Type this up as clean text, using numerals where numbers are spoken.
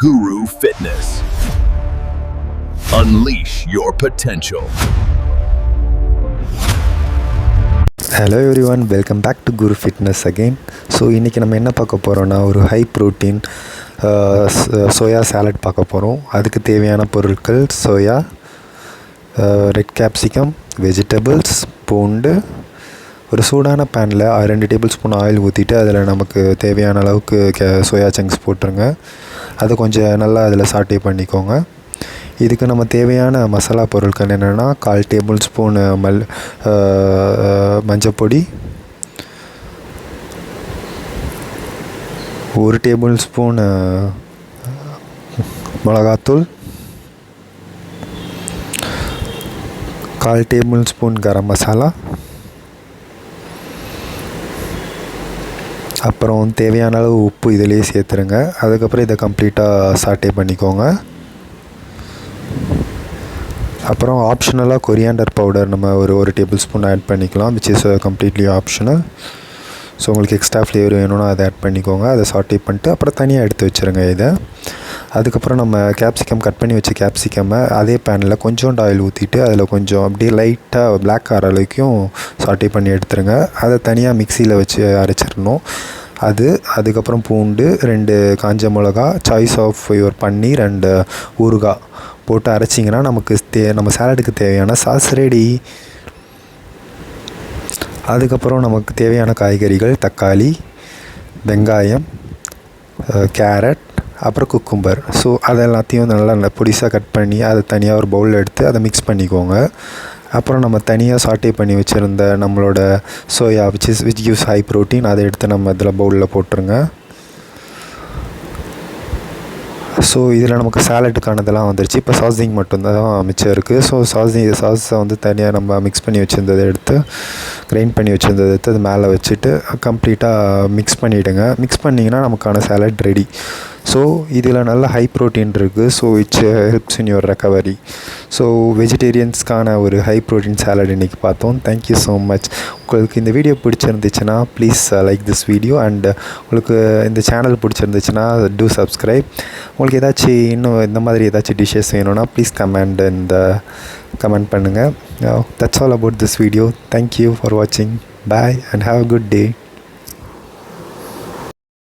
Guru Fitness. Unleash your potential. Hello everyone, welcome back to Guru fitness again. So இன்றைக்கி நம்ம என்ன பார்க்க போகிறோன்னா, ஒரு ஹை ப்ரோட்டீன் சோயா சாலட் பார்க்க போகிறோம். அதுக்கு தேவையான பொருட்கள்: சோயா, ரெட் கேப்சிகம், வெஜிடபிள்ஸ், பூண்டு. ஒரு சூடான பேனில் 2 டேபிள் ஸ்பூன் ஆயில் ஊற்றிட்டு அதில் நமக்கு தேவையான அளவுக்கு சோயா சங்க்ஸ் போட்டுருங்க. அதை கொஞ்சம் நல்லா அதில் சாட்டே பண்ணிக்கோங்க. இதுக்கு நம்ம தேவையான மசாலா பொருட்கள் என்னென்னா, 1/4 டேபிள் ஸ்பூன் மஞ்சப்பொடி, 1 டேபிள் ஸ்பூன் மிளகாத்தூள், 1/4 டேபிள் ஸ்பூன் கரம் மசாலா, அப்புறம் தேவையான அளவு உப்பு இதிலே சேர்த்துருங்க. அதுக்கப்புறம் இதை கம்ப்ளீட்டாக சாட்டே பண்ணிக்கோங்க. அப்புறம் ஆப்ஷனலாக கொரியாண்டர் பவுடர் நம்ம ஒரு டேபிள் ஸ்பூன் ஆட் பண்ணிக்கலாம், which is completely optional. So உங்களுக்கு எக்ஸ்ட்ரா ஃப்ளேவர் வேணும்னா அதை ஆட் பண்ணிக்கோங்க. அதை சாட்டே பண்ணிட்டு அப்புறம் தனியாக எடுத்து வச்சுருங்க இதை. அதுக்கப்புறம் நம்ம கேப்சிகம் கட் பண்ணி வச்ச கேப்சிகம்மை அதே பேனில் கொஞ்சோண்டு ஆயில் ஊற்றிட்டு அதில் கொஞ்சம் அப்படியே லைட்டாக பிளாக் ஆகிற அளவுக்கும் சாட்டே பண்ணி எடுத்துருங்க. அதை தனியாக மிக்சியில் வச்சு அரைச்சிடணும். அதுக்கப்புறம் பூண்டு, 2 காஞ்ச மிளகா, choice of your paneer and ஊறுகாய் போட்டு அரைச்சிங்கன்னா நமக்கு நம்ம சாலடுக்கு தேவையான சாஸ் ரெடி. அதுக்கப்புறம் நமக்கு தேவையான காய்கறிகள்: தக்காளி, வெங்காயம், கேரட், அப்புறம் குக்கும்பர். ஸோ அதை எல்லாத்தையும் நல்லா பொடிசாக கட் பண்ணி அதை தனியாக ஒரு பவுலில் எடுத்து அதை மிக்ஸ் பண்ணிக்கோங்க. அப்புறம் நம்ம தனியாக சாட்டே பண்ணி வச்சுருந்த நம்மளோட soya which gives high protein, அதை எடுத்து நம்ம இதில் பவுலில் போட்டுருங்க. ஸோ இதில் நமக்கு சாலட்டுக்கானதெல்லாம் வந்துருச்சு. இப்போ சாஸிங் மட்டும்தான் மிச்சம் இருக்குது. ஸோ சாஸை வந்து தனியாக நம்ம மிக்ஸ் பண்ணி வச்சுருந்ததை எடுத்து, கிரைண்ட் பண்ணி வச்சுருந்ததை எடுத்து அது மேலே வச்சுட்டு கம்ப்ளீட்டாக மிக்ஸ் பண்ணிவிடுங்க. மிக்ஸ் பண்ணிங்கன்னா நமக்கான சாலட் ரெடி. ஸோ இதில் நல்ல ஹை ப்ரோட்டீன் இருக்குது. So it's helps in your recovery. So வெஜிடேரியன்ஸ்க்கான ஒரு ஹை ப்ரோட்டீன் சாலட் இன்றைக்கி பார்த்தோம். Thank you so much. உங்களுக்கு இந்த வீடியோ பிடிச்சிருந்துச்சுன்னா please like this video. And உங்களுக்கு இந்த சேனல் பிடிச்சிருந்துச்சுன்னா டூ சப்ஸ்கிரைப். உங்களுக்கு ஏதாச்சும் இன்னும் இந்த மாதிரி ஏதாச்சும் டிஷ்ஷஸ் வேணும்னா ப்ளீஸ் கமெண்ட் பண்ணுங்கள். That's all about this video. Thank you for வாட்சிங். Bye and have a good day.